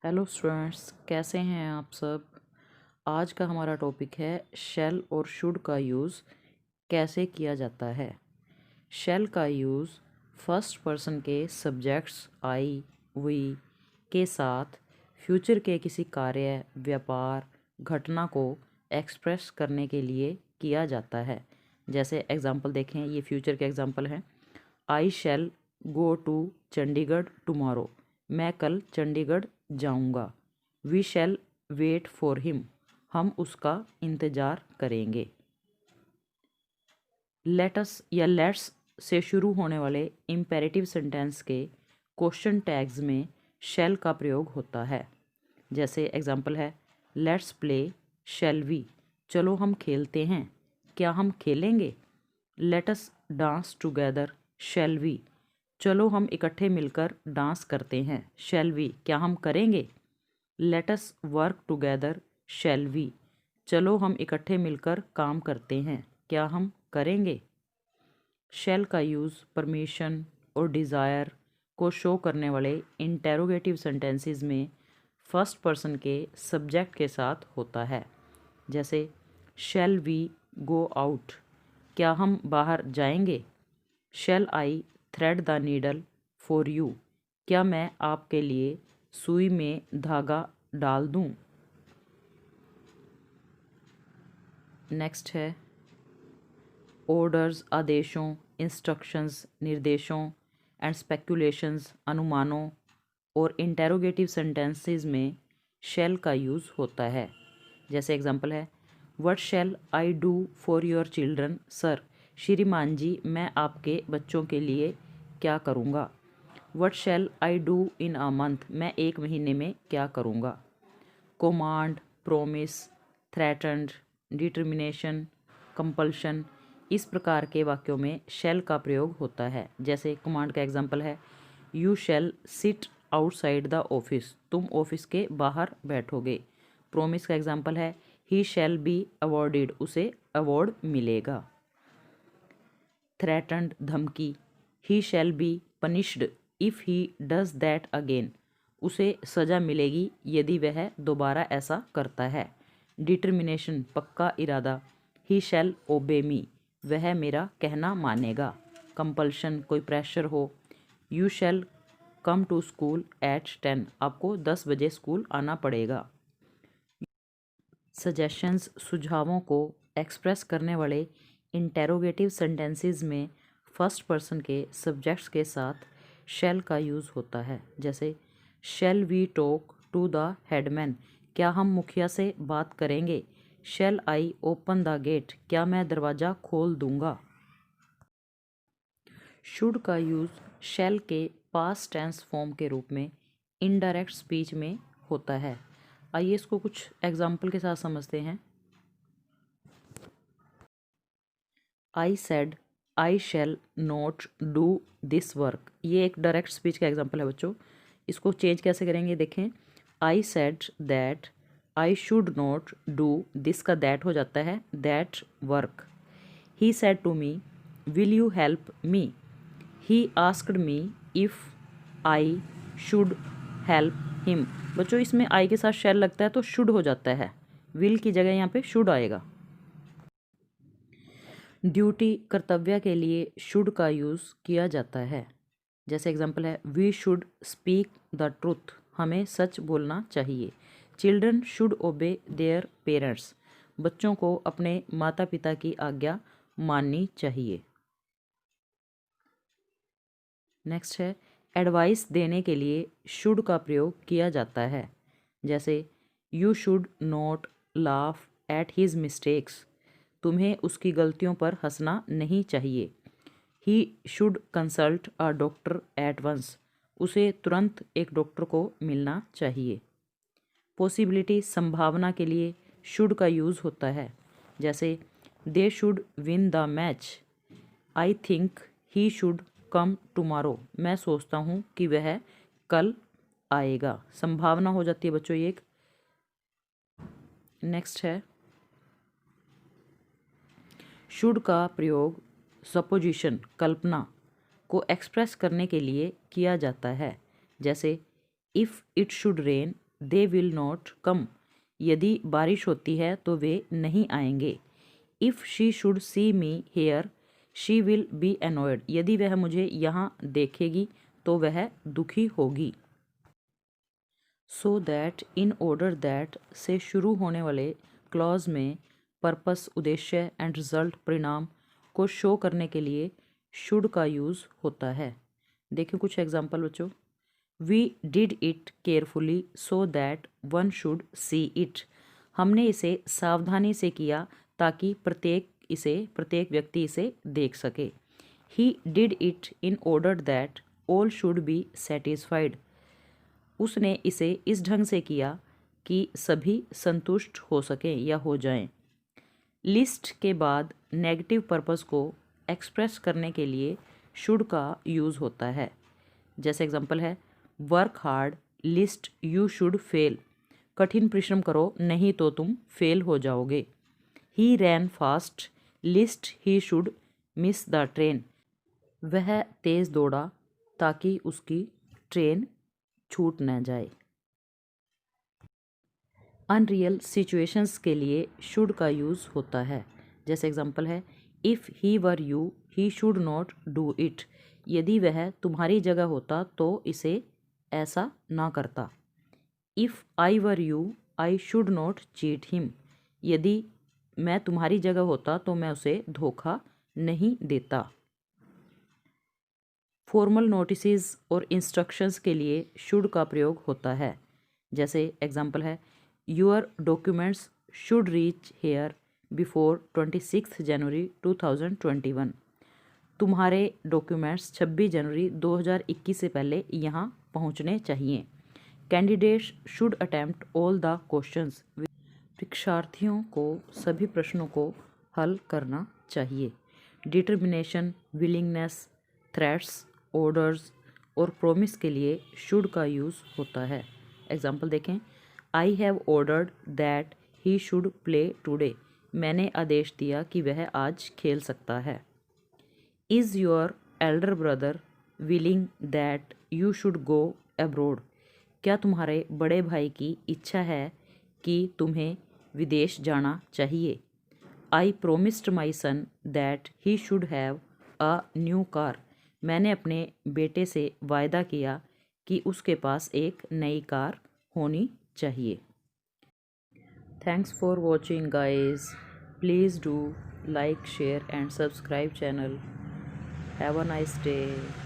Hello students, कैसे हैं आप सब। आज का हमारा टॉपिक है शैल और शुड का यूज़ कैसे किया जाता है। शैल का यूज़ फर्स्ट पर्सन के सब्जेक्ट्स आई वी के साथ फ्यूचर के किसी कार्य, व्यापार, घटना को एक्सप्रेस करने के लिए किया जाता है। जैसे एग्जांपल देखें, ये फ्यूचर के एग्जांपल हैं। I shall go to Chandigarh tomorrow. मैं कल चंडीगढ़ जाऊंगा। We shall wait for him. हम उसका इंतज़ार करेंगे। लेटस या लेट्स से शुरू होने वाले इम्पेरेटिव सेंटेंस के क्वेश्चन टैग्स में शैल का प्रयोग होता है। जैसे एग्जांपल है, लेट्स प्ले शैल वी। चलो हम खेलते हैं। क्या हम खेलेंगे। Let's dance together shall we. चलो हम इकट्ठे मिलकर डांस करते हैं। शैल वी, क्या हम करेंगे। Let's work together shall we. चलो हम इकट्ठे मिलकर काम करते हैं। क्या हम करेंगे। शैल का यूज़ परमिशन और डिज़ायर को शो करने वाले इंटेरोगेटिव सेंटेंसेस में फर्स्ट पर्सन के सब्जेक्ट के साथ होता है। जैसे शैल वी गो आउट। क्या हम बाहर जाएंगे। Shall I thread the needle for you. क्या मैं आपके लिए सुई में धागा डाल दूं। नेक्स्ट है ऑर्डर्स, आदेशों, इंस्ट्रक्शंस, निर्देशों एंड स्पेकुलेशंस, अनुमानों और इंटेरोगेटिव सेंटेंसेस में शैल का यूज़ होता है। जैसे एग्जांपल है, what shell I do for your children sir. श्रीमान जी, मैं आपके बच्चों के लिए क्या करूँगा। What shell I do in a month. मैं एक महीने में क्या करूँगा। कोमांड, प्रोमिस, थ्रेटन्ड, डिटर्मिनेशन, कंपल्शन, इस प्रकार के वाक्यों में शैल का प्रयोग होता है। जैसे कमांड का एग्जांपल है, you shall sit outside the office. तुम ऑफिस के बाहर बैठोगे। प्रोमिस का एग्जांपल है, ही शैल बी अवॉर्डेड। उसे अवॉर्ड मिलेगा। थ्रेटन्ड, धमकी, he shall be punished if he does that again. उसे सज़ा मिलेगी यदि वह दोबारा ऐसा करता है। डिटर्मिनेशन, पक्का इरादा, ही शैल ओबे मी। वह मेरा कहना मानेगा। कंपल्शन, कोई प्रेशर हो, you shall come to school at 10। आपको 10 बजे स्कूल आना पड़ेगा। सजेशंस, सुझावों को एक्सप्रेस करने वाले इंटेरोगेटिव सेंटेंसेस में फर्स्ट पर्सन के सब्जेक्ट्स के साथ शैल का यूज़ होता है। जैसे shall we talk to the headman. क्या हम मुखिया से बात करेंगे। Shall I open the gate. क्या मैं दरवाज़ा खोल दूंगा। शुड का यूज़ शैल के पास्ट टेंस फॉर्म के रूप में इनडायरेक्ट स्पीच में होता है। आइए इसको कुछ एग्जाम्पल के साथ समझते हैं। I said I shall not do this work. ये एक डायरेक्ट स्पीच का एग्जाम्पल है बच्चों। इसको चेंज कैसे करेंगे, देखें। I said that I should not do this का दैट हो जाता है that work. He said to me will you help me. He asked me if I should help him. बच्चों, इसमें आई के साथ शैल लगता है तो शुड हो जाता है। विल की जगह यहाँ पे शुड आएगा। ड्यूटी, कर्तव्य के लिए शुड का यूज़ किया जाता है। जैसे एग्जांपल है, we should speak the truth. हमें सच बोलना चाहिए। Children should obey their parents. बच्चों को अपने माता पिता की आज्ञा माननी चाहिए। नेक्स्ट है, एडवाइस देने के लिए शुड का प्रयोग किया जाता है। जैसे you should not laugh at his mistakes. तुम्हें उसकी गलतियों पर हंसना नहीं चाहिए। He should consult a doctor at once. उसे तुरंत एक डॉक्टर को मिलना चाहिए। पॉसिबिलिटी, संभावना के लिए शुड का यूज़ होता है। जैसे they should win the match. I think he should come tomorrow. मैं सोचता हूँ कि वह कल आएगा। संभावना हो जाती है बच्चों ये एक। नेक्स्ट है, शुड का प्रयोग सपोजिशन, कल्पना को एक्सप्रेस करने के लिए किया जाता है। जैसे if it should rain they will not come, यदि बारिश होती है तो वे नहीं आएंगे। If she should see me here she will be annoyed, यदि वह मुझे यहाँ देखेगी तो वह दुखी होगी। So that, in order that से शुरू होने वाले क्लॉज में पर्पस उद्देश्य एंड रिजल्ट परिणाम को शो करने के लिए शुड का यूज़ होता है। देखें कुछ एग्जाम्पल बच्चों। We did it carefully so that one should see it, हमने इसे सावधानी से किया ताकि प्रत्येक व्यक्ति इसे देख सके। He did it in order that all should be satisfied, उसने इसे इस ढंग से किया कि सभी संतुष्ट हो सकें या हो जाएं। लिस्ट के बाद नेगेटिव पर्पस को एक्सप्रेस करने के लिए शुड का यूज़ होता है। जैसे एग्जांपल है, work hard lest you should fail, कठिन परिश्रम करो नहीं तो तुम फेल हो जाओगे। He ran fast lest he should miss the train, वह तेज़ दौड़ा ताकि उसकी ट्रेन छूट न जाए। अनरियल सिचुएशंस के लिए शुड का यूज़ होता है। जैसे एग्जांपल है, if he were you he should not do it, यदि वह तुम्हारी जगह होता तो इसे ऐसा ना करता। If I were you I should not cheat him, यदि मैं तुम्हारी जगह होता तो मैं उसे धोखा नहीं देता। फॉर्मल नोटिसेस और इंस्ट्रक्शंस के लिए शुड का प्रयोग होता है। जैसे एग्जांपल है, your documents should reach here before 26 जनवरी 2021, तुम्हारे डॉक्यूमेंट्स 26 जनवरी 2021 से पहले यहाँ पहुँचने चाहिए। Candidates should attempt all the questions, परीक्षार्थियों को सभी प्रश्नों को हल करना चाहिए। डिटर्मिनेशन, विलिंगनेस, थ्रेट्स, ऑर्डर्स और प्रॉमिस के लिए शुड का यूज़ होता है। एग्जाम्पल देखें, I have ordered that he should play today, मैंने आदेश दिया कि वह आज खेल सकता है। Is your Elder brother willing that you should go abroad, क्या तुम्हारे बड़े भाई की इच्छा है कि तुम्हें विदेश जाना चाहिए। I promised my son that he should have a new car, मैंने अपने बेटे से वायदा किया कि उसके पास एक नई कार होनी चाहिए। Thanks for watching guys, please do like, share and subscribe channel. Have a nice day.